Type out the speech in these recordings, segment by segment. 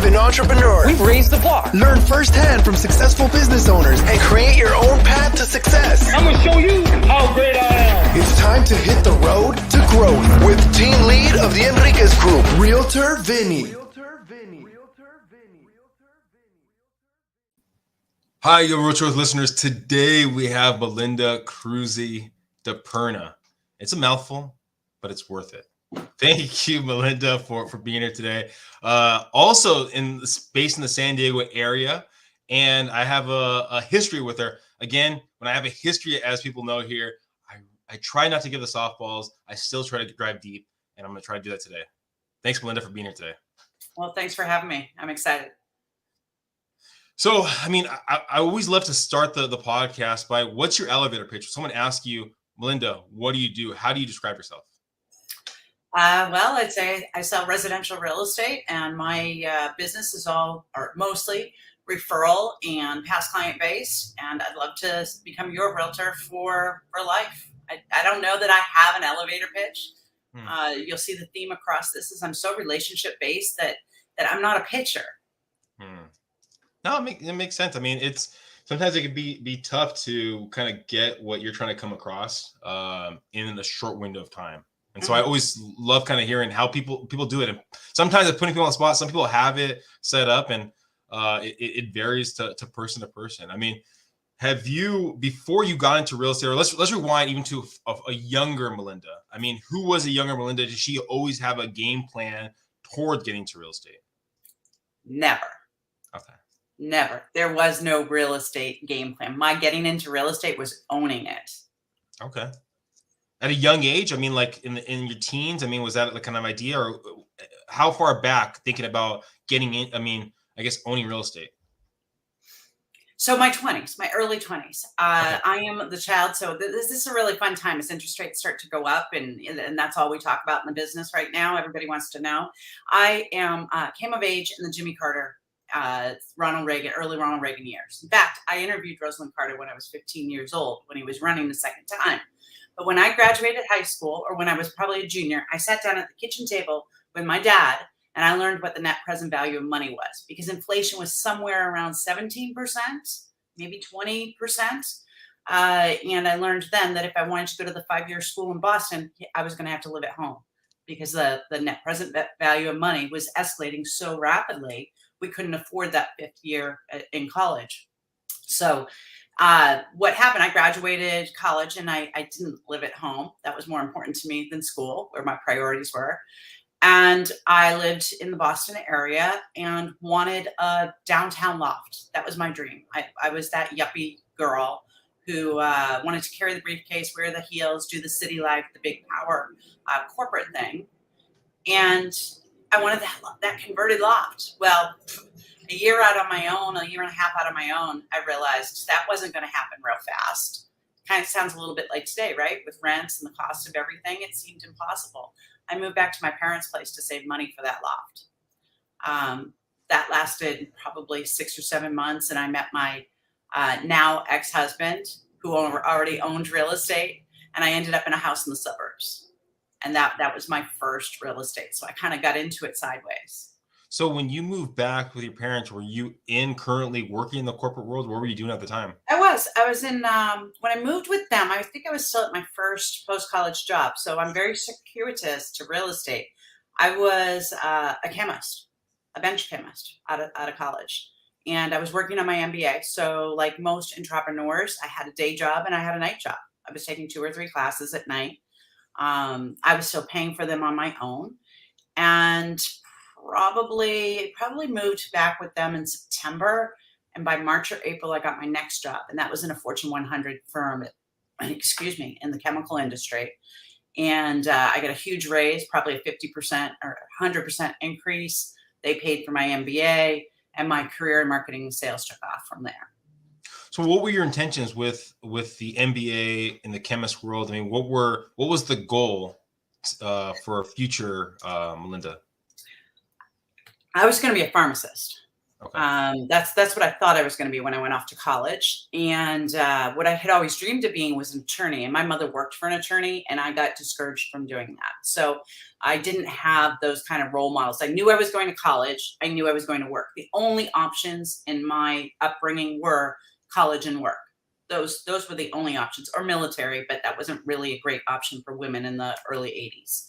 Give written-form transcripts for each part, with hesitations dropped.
an entrepreneur. We've raised the bar. Learn firsthand from successful business owners and create your own path to success. I'm going to show you how great I am. It's time to hit the road to growth with team lead of the Enriquez Group, Realtor Vinny. Hi, your Realtor listeners. Today we have Melinda Kruse DiPerna. It's a mouthful, but it's worth it. Thank you, Melinda, for being here today. Also based in the San Diego area, and I have a history with her. Again, when I have a history, as people know here, I try not to give the softballs. I still try to drive deep, and I'm going to try to do that today. Thanks, Melinda, for being here today. Well, thanks for having me. I'm excited. So, I always love to start the podcast by, what's your elevator pitch? If someone asks you, Melinda, what do you do? How do you describe yourself? Well, I'd say I sell residential real estate, and my business is all or mostly referral and past client based. And I'd love to become your realtor for life. I don't know that I have an elevator pitch. You'll see the theme across this is I'm so relationship based that I'm not a pitcher. No, it makes sense. It's sometimes it can be tough to kind of get what you're trying to come across in a short window of time. And so I always love kind of hearing how people do it. And sometimes it's putting people on the spot. Some people have it set up, and it varies to person to person. Have you, before you got into real estate, or let's rewind even to a younger Melinda. Who was a younger Melinda? Did she always have a game plan toward getting to real estate? Never. Okay. Never. There was no real estate game plan. My getting into real estate was owning it. Okay. At a young age, like in your teens, was that the kind of idea, or how far back thinking about getting in? I guess owning real estate. So my early 20s. I am the child. So this is a really fun time as interest rates start to go up, and that's all we talk about in the business right now. Everybody wants to know. I came of age in the Jimmy Carter, early Ronald Reagan years. In fact, I interviewed Rosalynn Carter when I was 15 years old, when he was running the second time. But when I graduated high school, or when I was probably a junior, I sat down at the kitchen table with my dad, and I learned what the net present value of money was, because inflation was somewhere around 17%, maybe 20%. And I learned then that if I wanted to go to the 5-year school in Boston, I was going to have to live at home, because the net present value of money was escalating so rapidly, we couldn't afford that 5th year in college. So what happened, I graduated college, and I didn't live at home. That was more important to me than school, where my priorities were. And I lived in the Boston area and wanted a downtown loft. That was my dream. I was that yuppie girl who wanted to carry the briefcase, wear the heels, do the city life, the big power corporate thing. And I wanted that converted loft. Well, a year and a half out on my own, I realized that wasn't going to happen real fast. Kind of sounds a little bit like today, right? With rents and the cost of everything, it seemed impossible. I moved back to my parents' place to save money for that loft. That lasted probably 6 or 7 months, and I met my now ex-husband, who already owned real estate, and I ended up in a house in the suburbs. And that was my first real estate. So I kind of got into it sideways. So when you moved back with your parents, were you currently working in the corporate world? What were you doing at the time? I was in, when I moved with them, I think I was still at my first post-college job. So I'm very circuitous to real estate. I was a chemist, a bench chemist out of college. And I was working on my MBA. So like most entrepreneurs, I had a day job and I had a night job. I was taking 2 or 3 classes at night. I was still paying for them on my own. And probably moved back with them in September, and by March or April I got my next job, and that was in a Fortune 100 firm, in the chemical industry. And I got a huge raise, probably a 50% or 100% increase. They paid for my MBA, and my career in marketing and sales took off from there. So what were your intentions with the MBA in the chemist world? What was the goal for future Melinda? I was going to be a pharmacist. Okay. That's what I thought I was going to be when I went off to college. And what I had always dreamed of being was an attorney. And my mother worked for an attorney, and I got discouraged from doing that. So I didn't have those kind of role models. I knew I was going to college. I knew I was going to work. The only options in my upbringing were college and work. Those were the only options, or military, but that wasn't really a great option for women in the early 80s.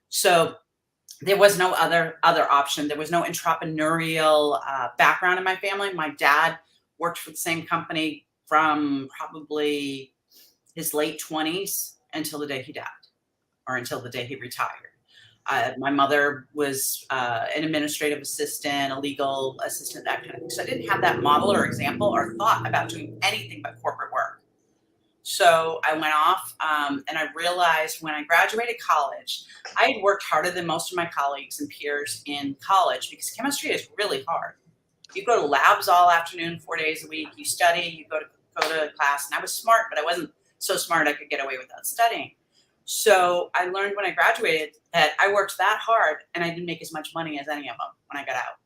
So there was no other option. There was no entrepreneurial background in my family. My dad worked for the same company from probably his late 20s until the day he died, or until the day he retired. My mother was an administrative assistant, a legal assistant, that kind of thing. So I didn't have that model or example or thought about doing anything but corporate work. So I went off and I realized when I graduated college, I had worked harder than most of my colleagues and peers in college, because chemistry is really hard. You go to labs all afternoon, 4 days a week. You study, you go to class. And I was smart, but I wasn't so smart I could get away without studying. So I learned when I graduated that I worked that hard and I didn't make as much money as any of them when I got out.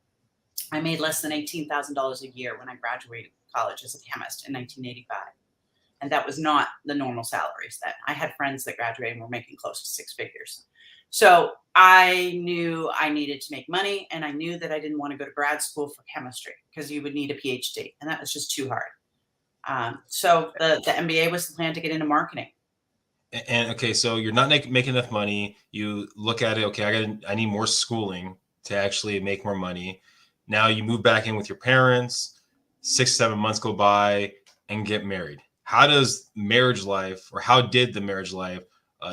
I made less than $18,000 a year when I graduated college as a chemist in 1985. And that was not the normal salaries then. I had friends that graduated and were making close to six figures. So I knew I needed to make money, and I knew that I didn't want to go to grad school for chemistry because you would need a PhD, and that was just too hard. So the MBA was the plan to get into marketing. And okay, so you're not making enough money. You look at it, okay, I need more schooling to actually make more money. Now you move back in with your parents, 6-7 months go by, and get married. How does marriage life, or how did the marriage life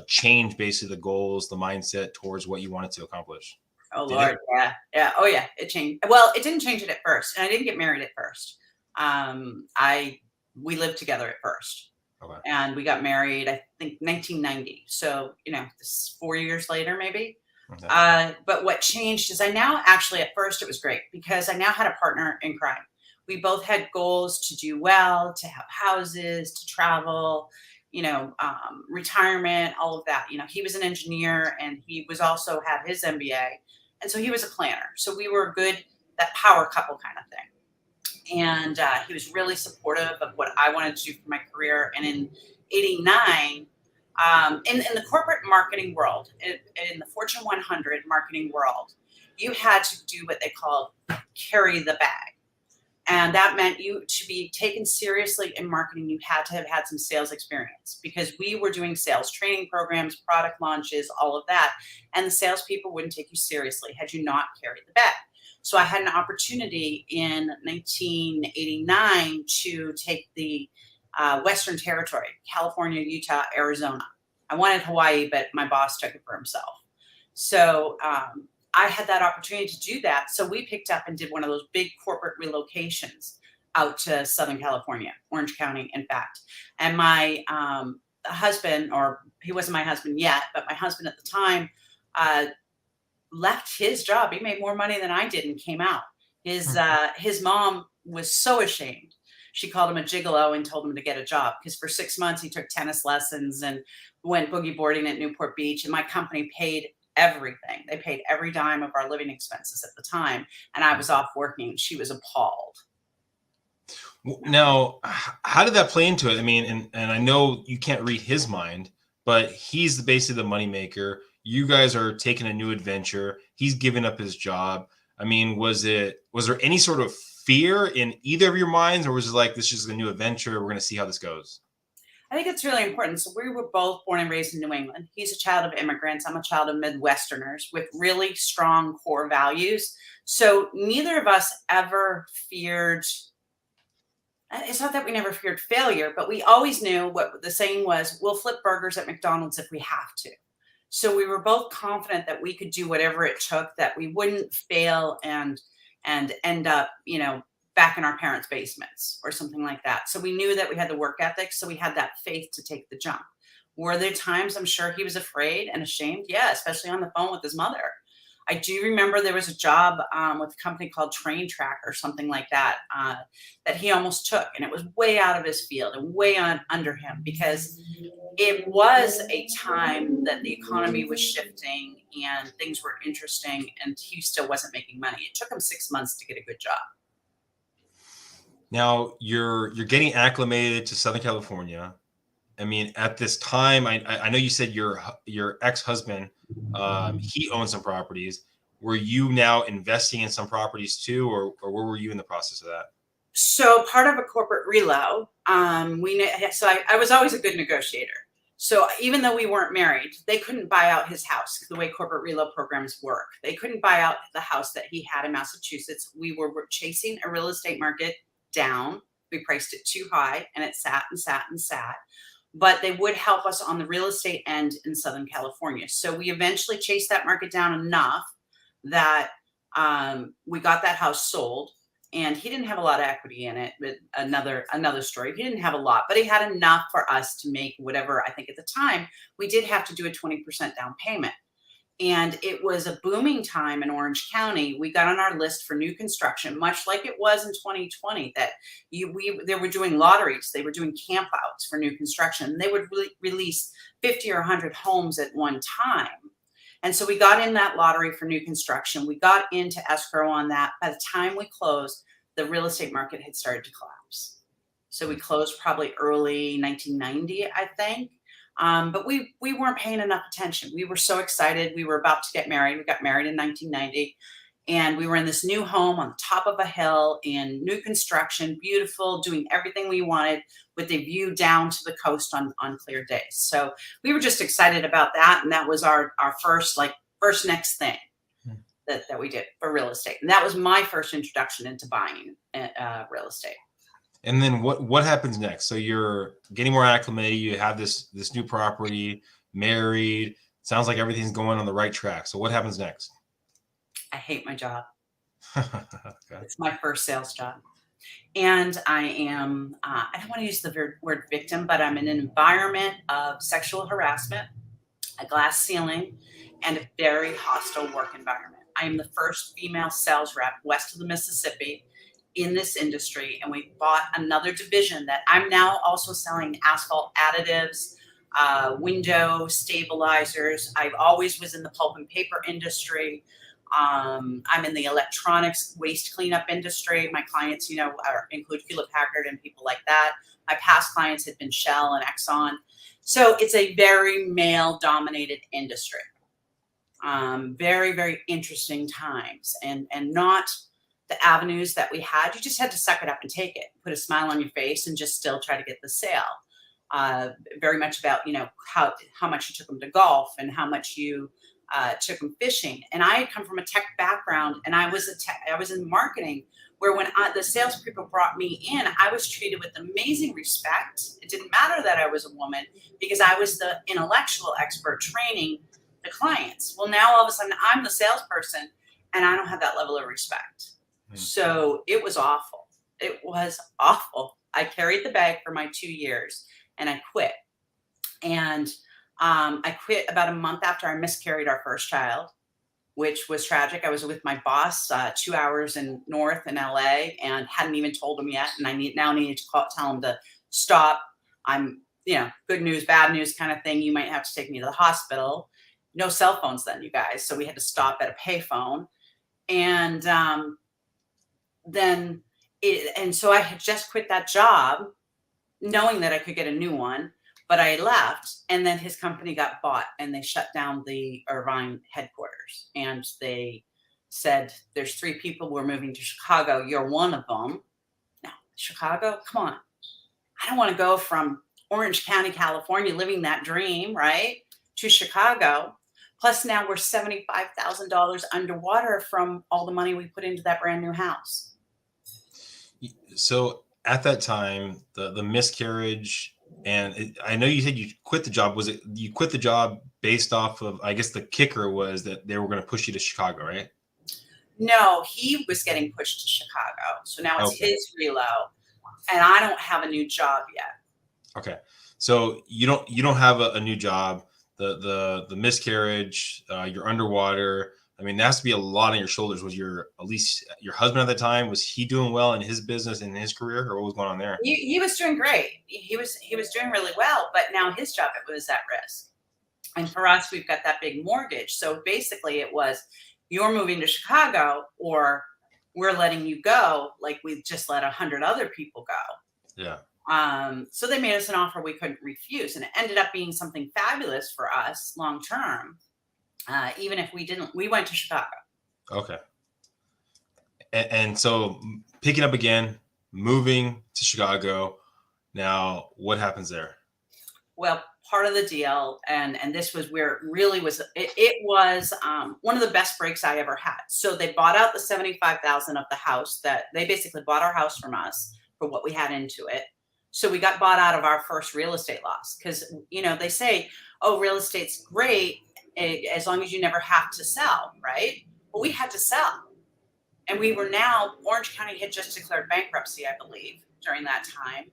change basically the goals, the mindset towards what you wanted to accomplish? Oh, Lord. Yeah. Oh, yeah. It changed. Well, it didn't change it at first. And I didn't get married at first. We lived together at first. Okay. And we got married, I think, 1990. So, this 4 years later, maybe. Okay. But what changed is I now actually, at first, it was great because I now had a partner in crime. We both had goals to do well, to have houses, to travel, retirement, all of that. He was an engineer, and he was also had his MBA. And so he was a planner. So we were good, that power couple kind of thing. And he was really supportive of what I wanted to do for my career. And in 89, in the corporate marketing world, in the Fortune 100 marketing world, you had to do what they called carry the bag. And that meant you to be taken seriously in marketing, you had to have had some sales experience, because we were doing sales training programs, product launches, all of that. And the salespeople wouldn't take you seriously had you not carried the bag. So I had an opportunity in 1989 to take the Western Territory, California, Utah, Arizona. I wanted Hawaii, but my boss took it for himself. So I had that opportunity to do that. So we picked up and did one of those big corporate relocations out to Southern California, Orange County, in fact. And my husband, or he wasn't my husband yet, but my husband at the time, left his job. He made more money than I did and came out. His mom was so ashamed. She called him a gigolo and told him to get a job, because for 6 months he took tennis lessons and went boogie boarding at Newport Beach. And my company paid everything. They paid every dime of our living expenses at the time. And I was off working. She was appalled. Now, how did that play into it? I mean, and I know you can't read his mind, but he's basically the moneymaker. You guys are taking a new adventure. He's giving up his job. I mean, was there any sort of fear in either of your minds, or was it like, this is a new adventure, we're going to see how this goes? I think it's really important. So we were both born and raised in New England. He's a child of immigrants. I'm a child of Midwesterners with really strong core values. So neither of us ever feared. It's not that we never feared failure, but we always knew what the saying was: we'll flip burgers at McDonald's if we have to. So we were both confident that we could do whatever it took, that we wouldn't fail and end up, back in our parents' basements or something like that. So we knew that we had the work ethic. So we had that faith to take the jump. Were there times I'm sure he was afraid and ashamed? Yeah, especially on the phone with his mother. I do remember there was a job with a company called Train Track or something like that, that he almost took. And it was way out of his field and way under him, because it was a time that the economy was shifting and things were interesting, and he still wasn't making money. It took him 6 months to get a good job. Now you're getting acclimated to Southern California. I mean, at this time, I know you said your ex-husband, he owns some properties. Were you now investing in some properties too, or where were you in the process of that? So part of a corporate reload, I was always a good negotiator. So even though we weren't married, they couldn't buy out his house the way corporate reload programs work. They couldn't buy out the house that he had in Massachusetts. We were chasing a real estate market down. We priced it too high, and it sat and sat and sat. But they would help us on the real estate end in Southern California. So we eventually chased that market down enough that we got that house sold. And he didn't have a lot of equity in it, but another story. He didn't have a lot, but he had enough for us to make whatever. I think at the time we did have to do a 20% down payment. And it was a booming time in Orange County. We got on our list for new construction, much like it was in 2020, that they were doing lotteries. They were doing campouts for new construction. They would release 50 or 100 homes at one time. And so we got in that lottery for new construction. We got into escrow on that. By the time we closed, the real estate market had started to collapse. So we closed probably early 1990, I think. But we weren't paying enough attention. We were so excited. We were about to get married. We got married in 1990. And we were in this new home on the top of a hill in new construction, beautiful, doing everything we wanted with a view down to the coast on clear days. So we were just excited about that. And that was our first next thing that we did for real estate. And that was my first introduction into buying real estate. And then what happens next? So you're getting more acclimated. You have this new property, married. Sounds like everything's going on the right track. So what happens next? I hate my job. Okay. It's my first sales job. And I am, I don't want to use the word victim, but I'm in an environment of sexual harassment, a glass ceiling, and a very hostile work environment. I am the first female sales rep west of the Mississippi in this industry. And we bought another division that I'm now also selling asphalt additives, window stabilizers. I've always was in the pulp and paper industry. I'm in the electronics waste cleanup industry. My clients, include Hewlett Packard and people like that. My past clients had been Shell and Exxon. So it's a very male dominated industry. Very, very interesting times and not the avenues that we had. You just had to suck it up and take it, put a smile on your face and just still try to get the sale. Very much about, how much you took them to golf and how much you took them fishing. And I had come from a tech background, and I was in marketing, where when the salespeople brought me in, I was treated with amazing respect. It didn't matter that I was a woman because I was the intellectual expert training the clients. Well, now all of a sudden I'm the salesperson and I don't have that level of respect. So it was awful. It was awful. I carried the bag for my 2 years and I quit. And I quit about a month after I miscarried our first child, which was tragic. I was with my boss 2 hours north in LA and hadn't even told him yet. And I needed to tell him to stop. I'm, good news, bad news kind of thing. You might have to take me to the hospital. No cell phones then, you guys. So we had to stop at a payphone. And so I had just quit that job knowing that I could get a new one. But I left, and then his company got bought, and they shut down the Irvine headquarters. And they said, there's 3 people we're moving to Chicago. You're one of them. Now, Chicago? Come on. I don't want to go from Orange County, California, living that dream, right, to Chicago. Plus now we're $75,000 underwater from all the money we put into that brand new house. So at that time, the miscarriage, and I know you said you quit the job. Was it you quit the job based off of, I guess the kicker was that they were going to push you to Chicago, right? No, he was getting pushed to Chicago. So now it's his reload, and I don't have a new job yet. Okay. So you don't have a new job. The miscarriage, you're underwater. I mean, there has to be a lot on your shoulders. Was at least your husband at the time, was he doing well in his business and his career, or what was going on there? He was doing great. He was doing really well, but now his job was at risk. And for us, we've got that big mortgage. So basically it was, you're moving to Chicago or we're letting you go like we just let 100 other people go. Yeah. So they made us an offer we couldn't refuse, and it ended up being something fabulous for us long term. Even if we went to Chicago. Okay. And so picking up again, moving to Chicago. Now, what happens there? Well, part of the deal, and this was where it really was. It was one of the best breaks I ever had. So they bought out the $75,000 of the house. That they basically bought our house from us for what we had into it. So we got bought out of our first real estate loss because they say, oh, real estate's great as long as you never have to sell, right? Well, we had to sell, and we were now Orange County had just declared bankruptcy, I believe, during that time.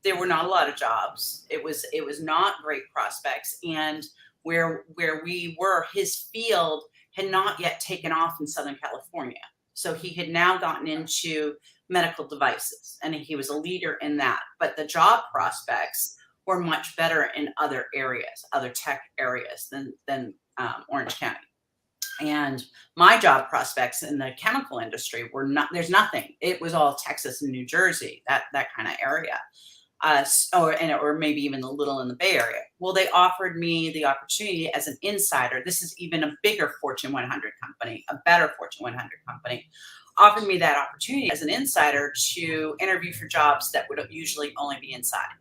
There were not a lot of jobs. It was not great prospects. And where we were, his field had not yet taken off in Southern California. So he had now gotten into medical devices, and he was a leader in that. But the job prospects were much better in other areas, other tech areas than Orange County. And my job prospects in the chemical industry were not, there's nothing. It was all Texas and New Jersey, that kind of area. Or maybe even a little in the Bay Area. Well, they offered me the opportunity as an insider. This is even a bigger Fortune 100 company, a better Fortune 100 company, offered me that opportunity as an insider to interview for jobs that would usually only be inside.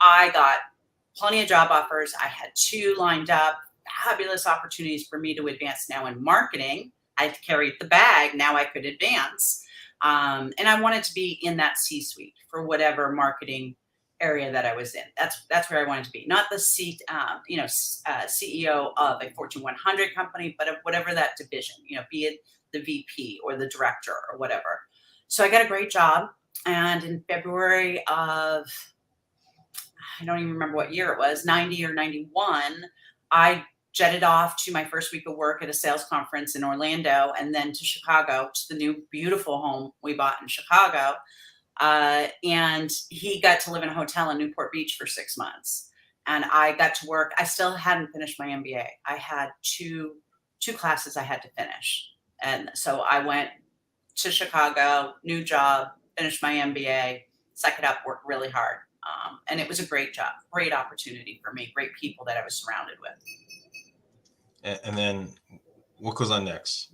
I got plenty of job offers. I had 2 lined up, fabulous opportunities for me to advance now in marketing. I carried the bag. Now I could advance. And I wanted to be in that C-suite for whatever marketing area that I was in. That's where I wanted to be, not the CEO of a Fortune 100 company, but of whatever that division, be it the VP or the director or whatever. So I got a great job. And in February of, I don't even remember what year it was, 90 or 91, I jetted off to my first week of work at a sales conference in Orlando, and then to Chicago, to the new beautiful home we bought in Chicago. And he got to live in a hotel in Newport Beach for 6 months. And I got to work. I still hadn't finished my MBA. I had two classes I had to finish. And so I went to Chicago, new job, finished my MBA, suck it up, work really hard. And it was a great job, great opportunity for me, great people that I was surrounded with. And then what goes on next?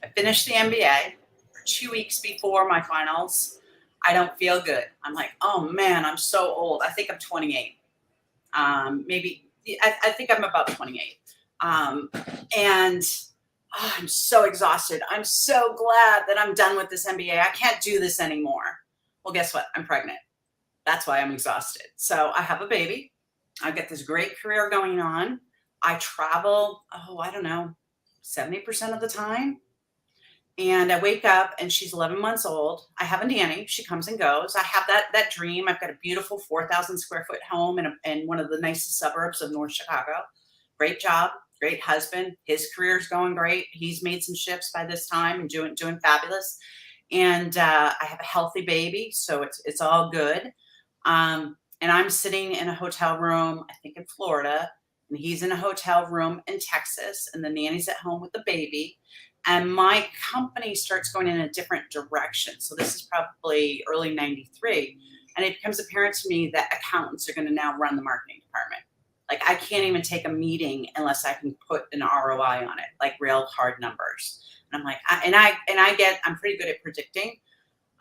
I finished the MBA. 2 weeks before my finals, I don't feel good. I'm like, oh man, I'm so old. I think I'm 28. Maybe I think I'm about 28. And I'm so exhausted. I'm so glad that I'm done with this MBA. I can't do this anymore. Well, guess what? I'm pregnant. That's why I'm exhausted. So I have a baby. I've got this great career going on. I travel, 70% of the time. And I wake up and she's 11 months old. I have a nanny. She comes and goes. I have that dream. I've got a beautiful 4,000 square foot home in one of the nicest suburbs of North Chicago. Great job, great husband. His career's going great. He's made some shifts by this time and doing fabulous. And I have a healthy baby, so it's all good. And I'm sitting in a hotel room, I think in Florida, and he's in a hotel room in Texas, and the nanny's at home with the baby. And my company starts going in a different direction. So this is probably early 93. And it becomes apparent to me that accountants are going to now run the marketing department. Like I can't even take a meeting unless I can put an ROI on it, like real hard numbers. And I'm like, I'm pretty good at predicting.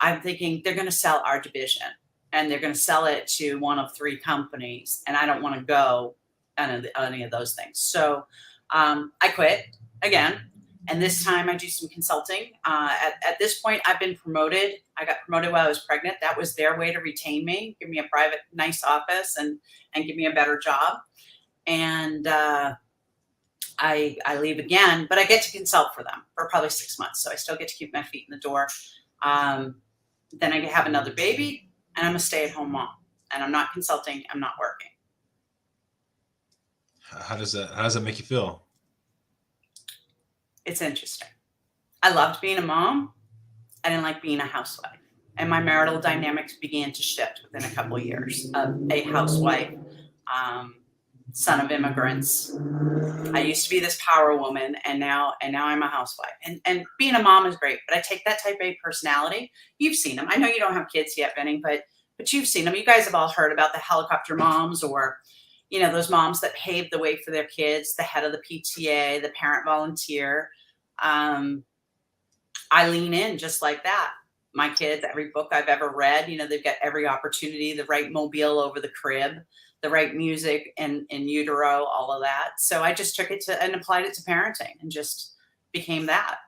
I'm thinking they're going to sell our division and they're going to sell it to one of 3 companies. And I don't want to go on any of those things. So I quit again. And this time I do some consulting. At this point, I've been promoted. I got promoted while I was pregnant. That was their way to retain me, give me a private, nice office and give me a better job. And I leave again, but I get to consult for them for probably 6 months. So I still get to keep my feet in the door. Then I have another baby and I'm a stay-at-home mom. And I'm not consulting. I'm not working. How does that make you feel? It's interesting. I loved being a mom. I didn't like being a housewife. And my marital dynamics began to shift within a couple of years of a housewife son of immigrants. I used to be this power woman, and now I'm a housewife. And being a mom is great, but I take that type A personality. You've seen them. I know you don't have kids yet, Benny, but you've seen them. You guys have all heard about the helicopter moms, or those moms that paved the way for their kids, the head of the PTA, the parent volunteer. I lean in just like that. My kids, every book I've ever read, they've got every opportunity, the right mobile over the crib, the right music in utero, all of that. So I just took it and applied it to parenting and just became that.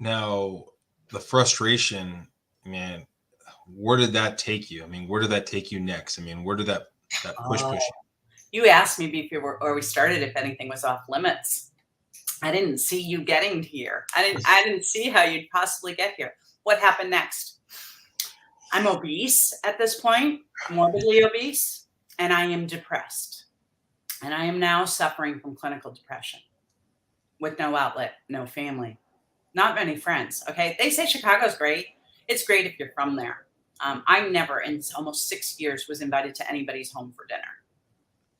Now, the frustration, man, where did that take you? I mean, where did that take you next? I mean, where did that push you? You asked me before we started if anything was off limits. I didn't see you getting here. I didn't see how you'd possibly get here. What happened next? I'm obese at this point, morbidly obese, and I am depressed. And I am now suffering from clinical depression with no outlet, no family, not many friends. Okay. They say Chicago's great. It's great if you're from there. I never in almost 6 years was invited to anybody's home for dinner,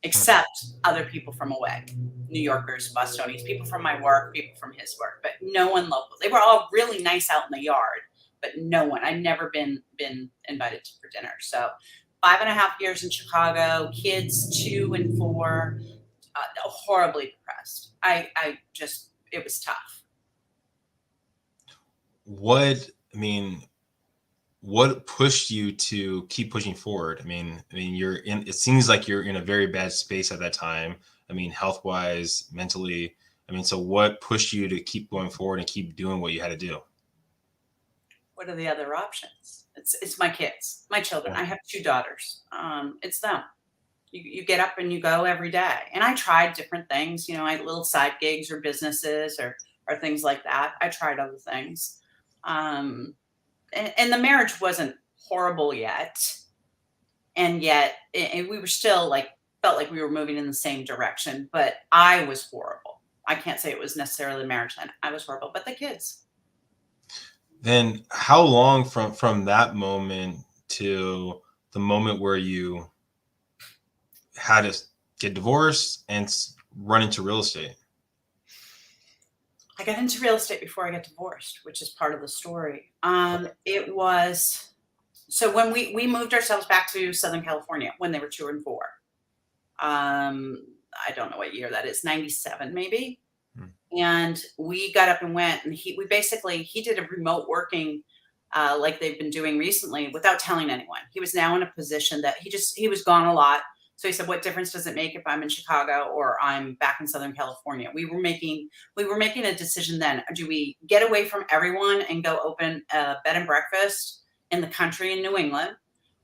except other people from away, New Yorkers, Bostonians, people from my work, people from his work, but no one local. They were all really nice out in the yard, but no one. I've never been invited for dinner. So 5.5 years in Chicago, kids 2 and 4, horribly depressed. It was tough. What pushed you to keep pushing forward? I mean, it seems like you're in a very bad space at that time. I mean, health-wise, mentally. I mean, so what pushed you to keep going forward and keep doing what you had to do? What are the other options? It's my kids, my children. I have 2 daughters. It's them. You get up and you go every day. And I tried different things, I had little side gigs or businesses or things like that. I tried other things. And the marriage wasn't horrible yet. And yet we were still felt like we were moving in the same direction, but I was horrible. I can't say it was necessarily the marriage then. I was horrible, but the kids. Then how long from that moment to the moment where you had to get divorced and run into real estate? I got into real estate before I got divorced, which is part of the story. It was, so when we moved ourselves back to Southern California when they were 2 and 4. I don't know what year that is, 97 maybe. And we got up and went, and he did a remote working like they've been doing recently without telling anyone. He was now in a position that he was gone a lot. So he said, what difference does it make if I'm in Chicago or I'm back in Southern California? We were making a decision then. Do we get away from everyone and go open a bed and breakfast in the country in New England?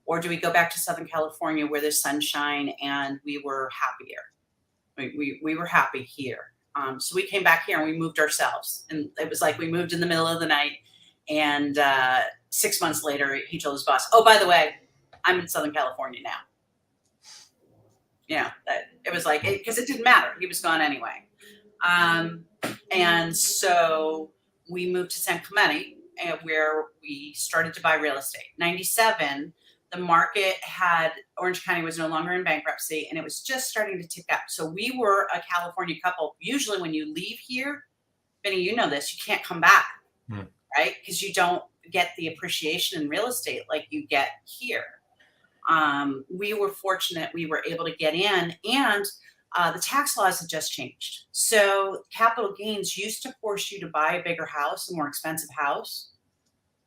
Or do we go back to Southern California where there's sunshine and we were happier? We were happy here. So we came back here and we moved ourselves. And it was like we moved in the middle of the night. And 6 months later, he told his boss, oh, by the way, I'm in Southern California now. It was like, because it didn't matter. He was gone anyway. And so we moved to San Clemente, where we started to buy real estate. 97, the market Orange County was no longer in bankruptcy, and it was just starting to tick up. So we were a California couple. Usually when you leave here, Benny, you know this, you can't come back, right? Because you don't get the appreciation in real estate like you get here. We were fortunate we were able to get in, and the tax laws had just changed. So capital gains used to force you to buy a bigger house, a more expensive house.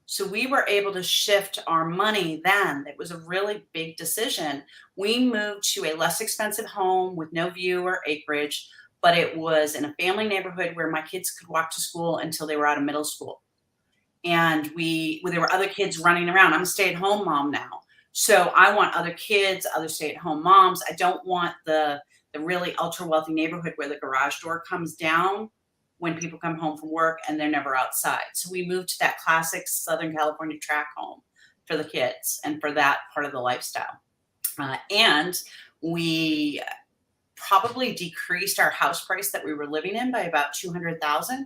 So we were able to shift our money then. It was a really big decision. We moved to a less expensive home with no view or acreage, but it was in a family neighborhood where my kids could walk to school until they were out of middle school. And there were other kids running around. I'm a stay-at-home mom now. So I want other kids, other stay-at-home moms. I don't want the really ultra-wealthy neighborhood where the garage door comes down when people come home from work and they're never outside. So we moved to that classic Southern California track home for the kids and for that part of the lifestyle. And we probably decreased our house price that we were living in by about $200,000.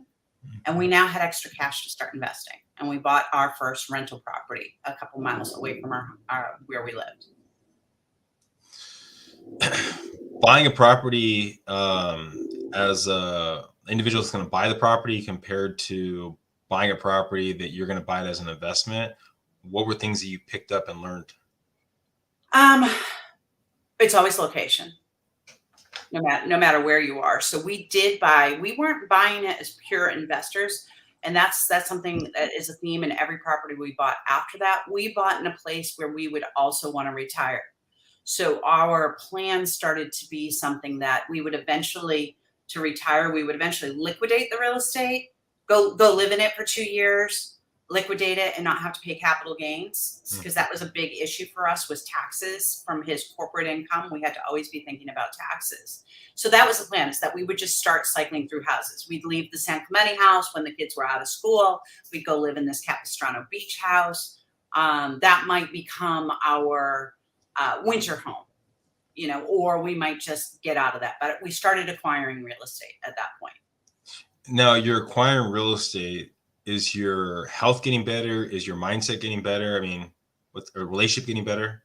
And we now had extra cash to start investing. And we bought our first rental property a couple miles away from our where we lived. buying a property as a individual that's going to buy the property compared to buying a property that you're going to buy it as an investment, what were things that you picked up and learned? It's always location, no matter where you are. So we weren't buying it as pure investors. And that's something that is a theme in every property we bought after that. We bought in a place where we would also want to retire. So our plan started to be something that we would eventually, to retire, we would eventually liquidate the real estate, go live in it for 2 years, liquidate it, and not have to pay capital gains, because that was a big issue for us, was taxes from his corporate income. We had to always be thinking about taxes. So that was the plan, is that we would just start cycling through houses. We'd leave the San Clemente house when the kids were out of school. We'd go live in this Capistrano Beach house. That might become our winter home, or we might just get out of that. But we started acquiring real estate at that point. Now you're acquiring real estate. Is your health getting better? Is your mindset getting better? I mean, with a relationship getting better?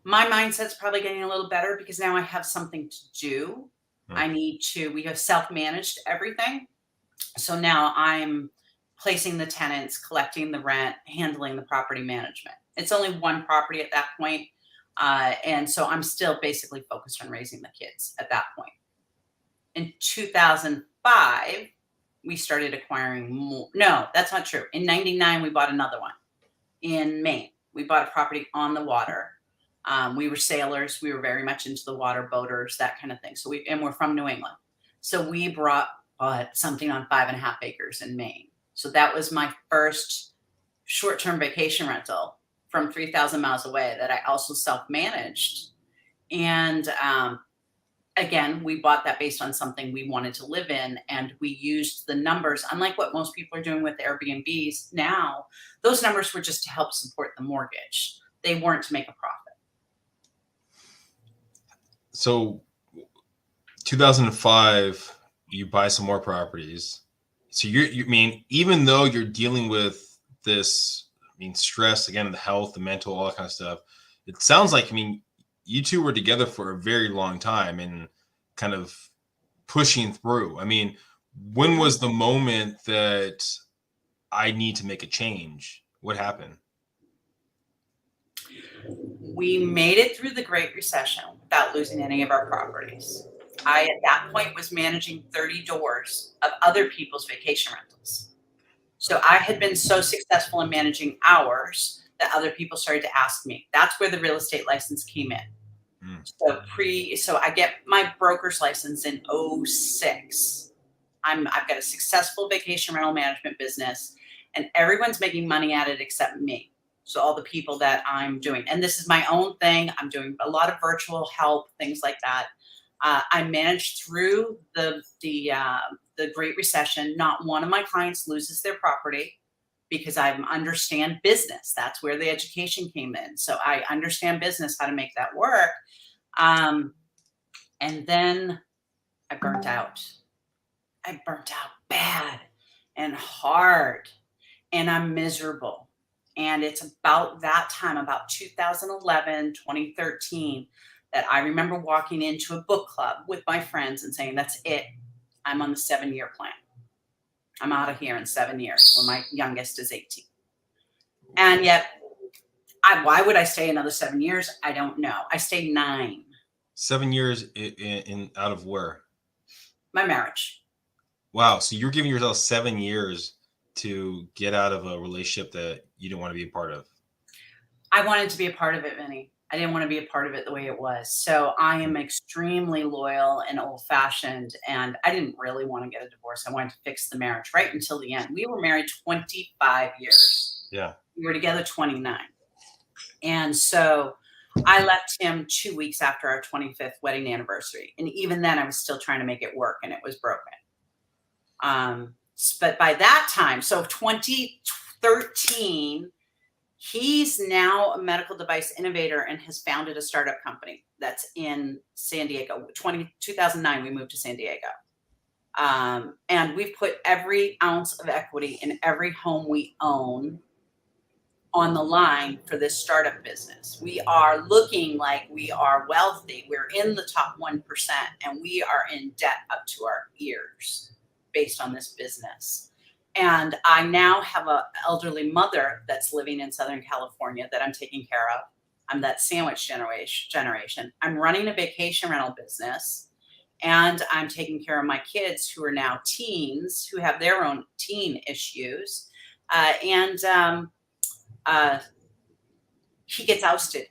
My mindset's probably getting a little better because now I have something to do. We have self-managed everything. So now I'm placing the tenants, collecting the rent, handling the property management. It's only one property at that point. And so I'm still basically focused on raising the kids at that point. In 2005, we started acquiring more. No, that's not true. In 99, we bought another one in Maine. We bought a property on the water. We were sailors. We were very much into the water, boaters, that kind of thing. And we're from New England. So we bought something on 5.5 acres in Maine. So that was my first short-term vacation rental from 3,000 miles away that I also self-managed. And again, we bought that based on something we wanted to live in, and we used the numbers, unlike what most people are doing with Airbnbs now. Those numbers were just to help support the mortgage. They weren't to make a profit. So 2005, you buy some more properties. So you mean, even though you're dealing with this, stress, again, the health, the mental, all that kind of stuff, it sounds like, you two were together for a very long time and kind of pushing through. When was the moment that I need to make a change? What happened? We made it through the Great Recession without losing any of our properties. I, at that point, was managing 30 doors of other people's vacation rentals. So I had been so successful in managing ours that other people started to ask me. That's where the real estate license came in. So I get my broker's license in 2006. I've got a successful vacation rental management business, and everyone's making money at it except me. So all the people that I'm doing, and this is my own thing. I'm doing a lot of virtual help, things like that. I managed through the Great Recession. Not one of my clients loses their property because I understand business. That's where the education came in. So I understand business, how to make that work. And then I burnt out. I burnt out bad and hard, and I'm miserable. And it's about that time, about 2011, 2013, that I remember walking into a book club with my friends and saying, that's it. I'm on the 7-year plan. I'm out of here in 7 years when my youngest is 18. And yet, why would I stay another 7 years? I don't know. I stayed 9. 7 years in out of where? My marriage. Wow. So you're giving yourself 7 years to get out of a relationship that you didn't want to be a part of. I wanted to be a part of it, Vinny. I didn't want to be a part of it the way it was. So I am extremely loyal and old-fashioned, and I didn't really want to get a divorce. I wanted to fix the marriage right until the end. We were married 25 years. Yeah. We were together 29. And so I left him 2 weeks after our 25th wedding anniversary. And even then I was still trying to make it work, and it was broken. But by that time, so 2013, he's now a medical device innovator and has founded a startup company that's in San Diego. 2009, we moved to San Diego. And we've put every ounce of equity in every home we own on the line for this startup business. We are looking like we are wealthy. We're in the top 1%, and we are in debt up to our ears based on this business. And I now have an elderly mother that's living in Southern California that I'm taking care of. I'm that sandwich generation. I'm running a vacation rental business, and I'm taking care of my kids who are now teens, who have their own teen issues. He gets ousted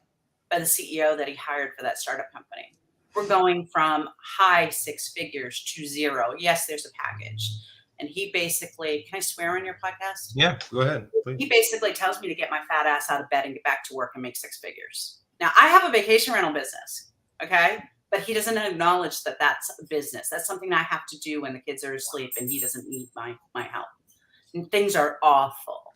by the CEO that he hired for that startup company. We're going from high 6 figures to 0. Yes, there's a package. And he basically, can I swear on your podcast? Yeah, go ahead, please. He basically tells me to get my fat ass out of bed and get back to work and make 6 figures. Now, I have a vacation rental business, okay? But he doesn't acknowledge that that's a business. That's something I have to do when the kids are asleep and he doesn't need my help. And things are awful.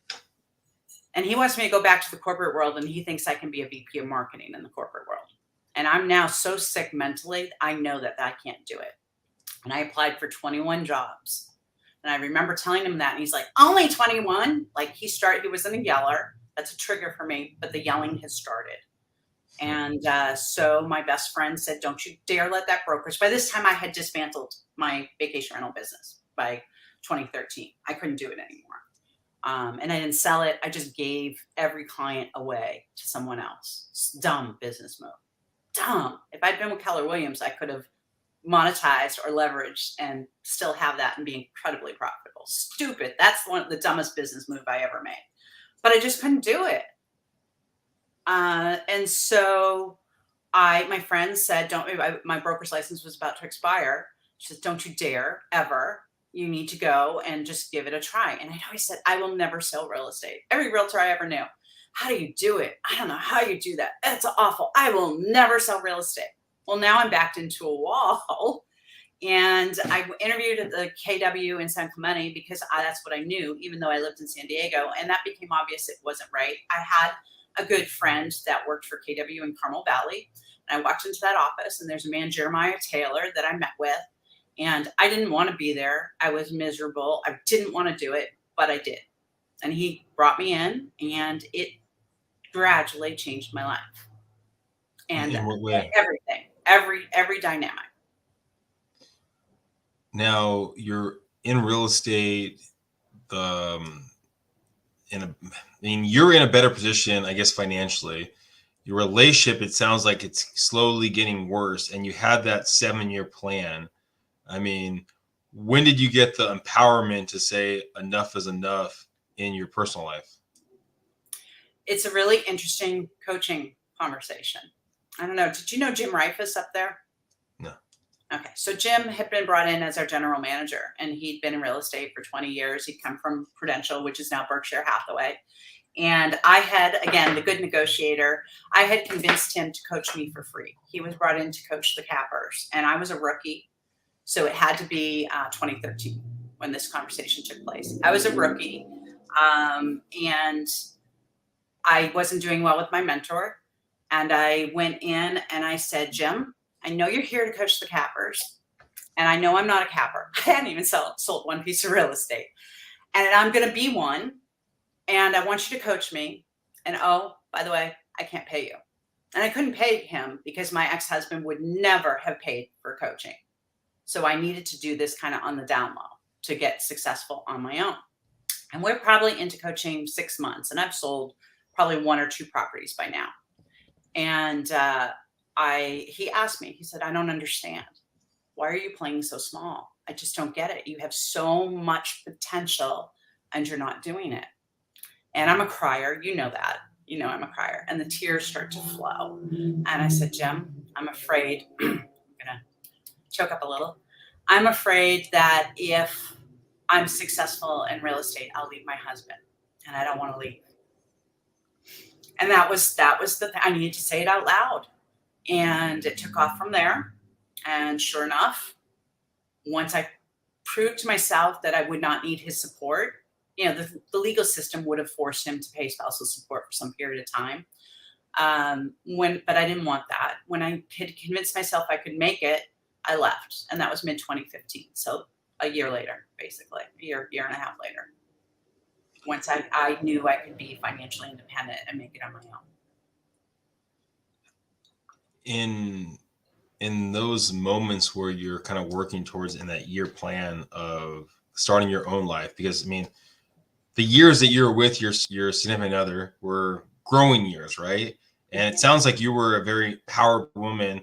And he wants me to go back to the corporate world, and he thinks I can be a VP of marketing in the corporate world. And I'm now so sick mentally, I know that I can't do it. And I applied for 21 jobs. And I remember telling him that, and he's like, only 21? Like he was in a yeller. That's a trigger for me, but the yelling has started. And so my best friend said, don't you dare let that brokerage. By this time I had dismantled my vacation rental business by 2013. I couldn't do it anymore. And I didn't sell it. I just gave every client away to someone else. It's dumb business move. Dumb. If I'd been with Keller Williams, I could have monetized or leveraged and still have that and be incredibly profitable. Stupid. That's one of the dumbest business move I ever made. But I just couldn't do it. And so my friend said, my broker's license was about to expire. She said, don't you dare ever. You need to go and just give it a try. And I always said, I will never sell real estate. Every realtor I ever knew. How do you do it? I don't know how you do that. That's awful. I will never sell real estate. Well, now I'm backed into a wall. And I interviewed at the KW in San Clemente because that's what I knew, even though I lived in San Diego. And that became obvious it wasn't right. I had a good friend that worked for KW in Carmel Valley. And I walked into that office, and there's a man, Jeremiah Taylor, that I met with. And I didn't want to be there. I was miserable. I didn't want to do it, but I did. And he brought me in, and it gradually changed my life. And in what way? Everything, every dynamic. Now you're in real estate. You're in a better position, I guess, financially. Your relationship, it sounds like it's slowly getting worse, and you had that 7-year plan. I mean, when did you get the empowerment to say enough is enough in your personal life? It's a really interesting coaching conversation. I don't know. Did you know Jim Reifus up there? No. Okay. So Jim had been brought in as our general manager, and he'd been in real estate for 20 years. He'd come from Prudential, which is now Berkshire Hathaway. And I had, again, the good negotiator, I had convinced him to coach me for free. He was brought in to coach the cappers, and I was a rookie. So it had to be 2013 when this conversation took place. I was a rookie, and I wasn't doing well with my mentor. And I went in and I said, Jim, I know you're here to coach the cappers, and I know I'm not a capper. I hadn't even sold one piece of real estate. And I'm going to be one, and I want you to coach me. And oh, by the way, I can't pay you. And I couldn't pay him because my ex-husband would never have paid for coaching. So I needed to do this kind of on the down low to get successful on my own. And we're probably into coaching 6 months, and I've sold probably 1 or 2 properties by now. And he asked me, he said, I don't understand. Why are you playing so small? I just don't get it. You have so much potential and you're not doing it. And I'm a crier. You know that. You know I'm a crier. And the tears start to flow. And I said, Jim, I'm afraid, I'm going to choke up a little. I'm afraid that if I'm successful in real estate, I'll leave my husband. And I don't want to leave. And that was the thing. I needed to say it out loud. And it took off from there. And sure enough, once I proved to myself that I would not need his support, the legal system would have forced him to pay spousal support for some period of time. But I didn't want that. When I had convinced myself I could make it, I left. And that was mid-2015. So a year later, basically, a year and a half later. once I knew I could be financially independent and make it on my own. In those moments where you're kind of working towards in that year plan of starting your own life, because I mean, the years that you're with your significant other were growing years, right? And it sounds like you were a very powerful woman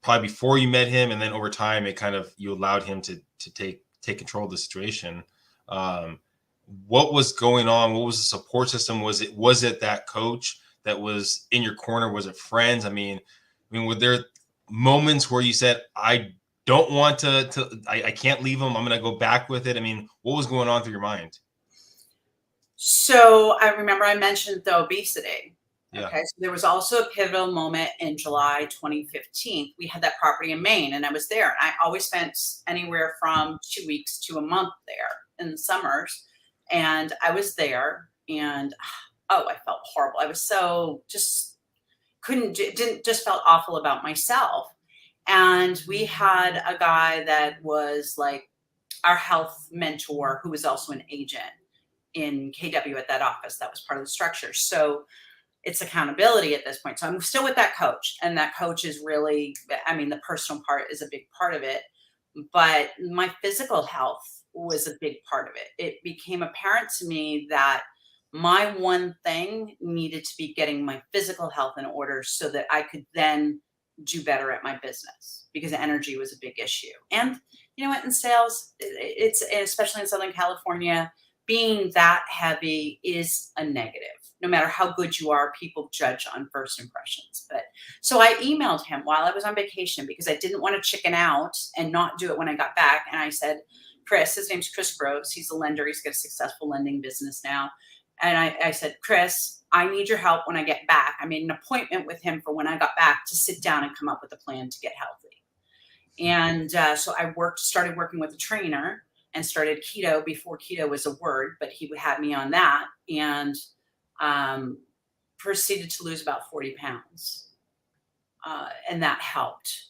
probably before you met him, and then over time it kind of you allowed him to take control of the situation. What was going on? What was the support system? Was it that coach that was in your corner? Was it friends? I mean, were there moments where you said, I don't want I can't leave him, I'm going to go back with it? I mean, what was going on through your mind? So I remember I mentioned the obesity. Yeah. Okay. So there was also a pivotal moment in July 2015. We had that property in Maine and I was there. And I always spent anywhere from 2 weeks to a month there in the summers. And I was there and I felt horrible. I was so just felt awful about myself. And we had a guy that was like our health mentor who was also an agent in KW at that office. That was part of the structure. So it's accountability at this point. So I'm still with that coach, and that coach is really, I mean, the personal part is a big part of it, but my physical health was a big part of it. It became apparent to me that my one thing needed to be getting my physical health in order so that I could then do better at my business, because energy was a big issue. And you know what, in sales, it's especially in Southern California, being that heavy is a negative. No matter how good you are, people judge on first impressions. But so I emailed him while I was on vacation because I didn't want to chicken out and not do it when I got back. And I said, Chris, his name's Chris Groves. He's a lender. He's got a successful lending business now. And I said, Chris, I need your help when I get back. I made an appointment with him for when I got back to sit down and come up with a plan to get healthy. And so I started working with a trainer and started keto before keto was a word, but he had me on that, and proceeded to lose about 40 pounds. And that helped.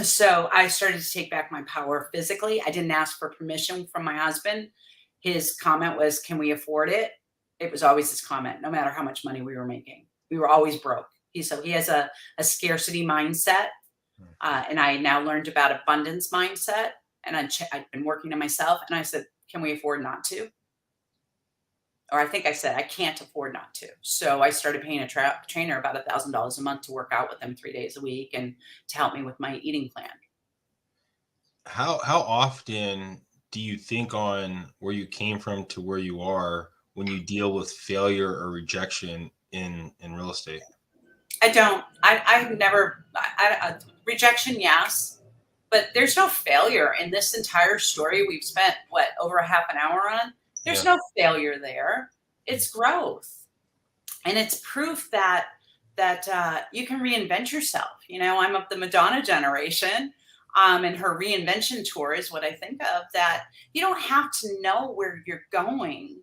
So I started to take back my power physically. I didn't ask for permission from my husband. His comment was, can we afford it? It was always his comment, no matter how much money we were making. We were always broke. He has a scarcity mindset. And I now learned about abundance mindset. And I'd been working on myself. And I said, can we afford not to? Or I think I said, I can't afford not to. So I started paying a trainer about $1,000 a month to work out with him 3 days a week and to help me with my eating plan. How often do you think on where you came from to where you are when you deal with failure or rejection in real estate? I don't. I never. Rejection, yes, but there's no failure in this entire story. We've spent over a half an hour on. There's no failure there. It's growth, and it's proof that you can reinvent yourself. You know, I'm of the Madonna generation. And her reinvention tour is what I think of, that you don't have to know where you're going.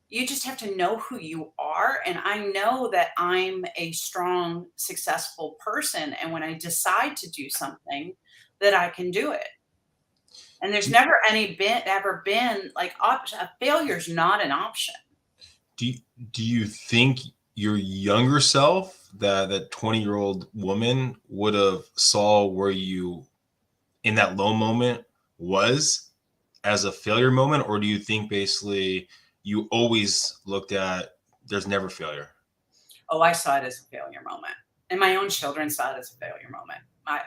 You just have to know who you are. And I know that I'm a strong, successful person. And when I decide to do something, that I can do it. And there's never ever been like a failure is not an option. Do you think your younger self, that 20-year-old woman, would have saw where you in that low moment was as a failure moment? Or do you think basically you always looked at there's never failure? Oh, I saw it as a failure moment. And my own children saw it as a failure moment.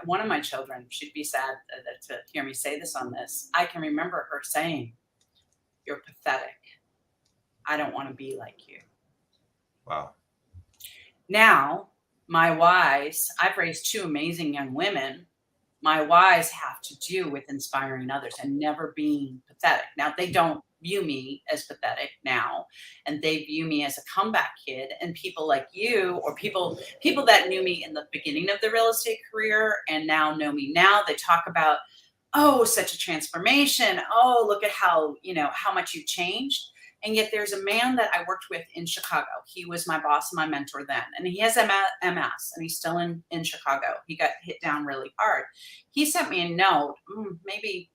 One of my children, she'd be sad to hear me say this on this. I can remember her saying, "You're pathetic. I don't want to be like you." Wow. Now, my whys, I've raised two amazing young women. My whys have to do with inspiring others and never being pathetic. Now, they don't view me as pathetic now, and they view me as a comeback kid. And people like you, or people that knew me in the beginning of the real estate career and now know me now, they talk about, oh, such a transformation. Oh, look at how much you've changed. And yet there's a man that I worked with in Chicago. He was my boss and my mentor then. And he has MS, and he's still in Chicago. He got hit down really hard. He sent me a note, maybe,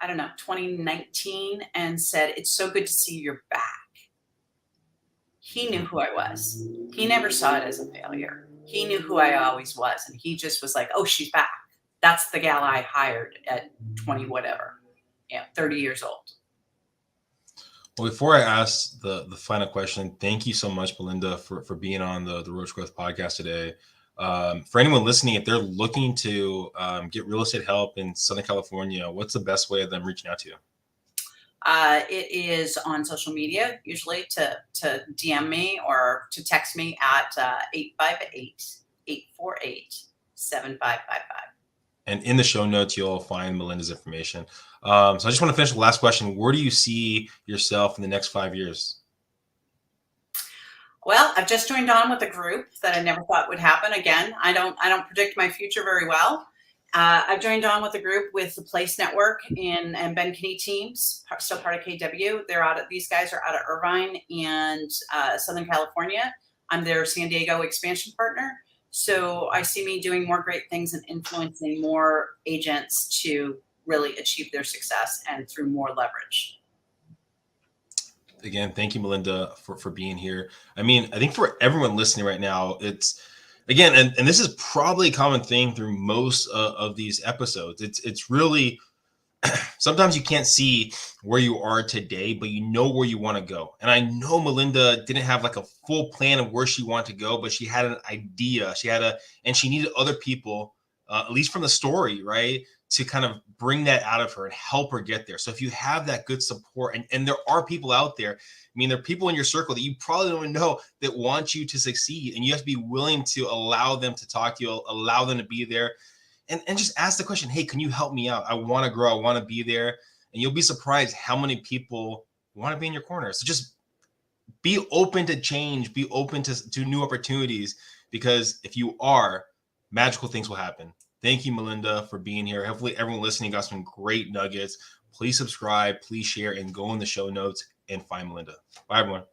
I don't know, 2019, and said, "It's so good to see you're back." he knew who I was. He never saw it as a failure. He knew who I always was. And he just was like, oh, she's back. That's the gal I hired at 20, whatever, 30 years old. Well, before I ask the final question, thank you so much, Melinda, for being on the Roach Growth podcast today. For anyone listening, if they're looking to get real estate help in Southern California, what's the best way of them reaching out to you? It is on social media, usually to DM me or to text me at 858-848-7555. And in the show notes, you'll find Melinda's information. So I just want to finish the last question. Where do you see yourself in the next 5 years? Well, I've just joined on with a group that I never thought would happen. Again, I don't predict my future very well. I've joined on with a group with the Place Network and Ben Kinney teams, still part of KW. These guys are out of Irvine and Southern California. I'm their San Diego expansion partner. So I see me doing more great things and influencing more agents to really achieve their success and through more leverage. Again, thank you, Melinda, for being here. I mean, I think for everyone listening right now, it's again, and this is probably a common theme through most of these episodes. It's really sometimes you can't see where you are today, but you know where you want to go. And I know Melinda didn't have like a full plan of where she wanted to go, but she had an idea. And she needed other people, at least from the story, right, to kind of bring that out of her and help her get there. So if you have that good support, and there are people out there, I mean, there are people in your circle that you probably don't even know that want you to succeed, and you have to be willing to allow them to talk to you, allow them to be there. And just ask the question, hey, can you help me out? I want to grow. I want to be there. And you'll be surprised how many people want to be in your corner. So just be open to change, be open to new opportunities, because if you are, magical things will happen. Thank you, Melinda, for being here. Hopefully everyone listening got some great nuggets. Please subscribe, please share, and go in the show notes and find Melinda. Bye, everyone.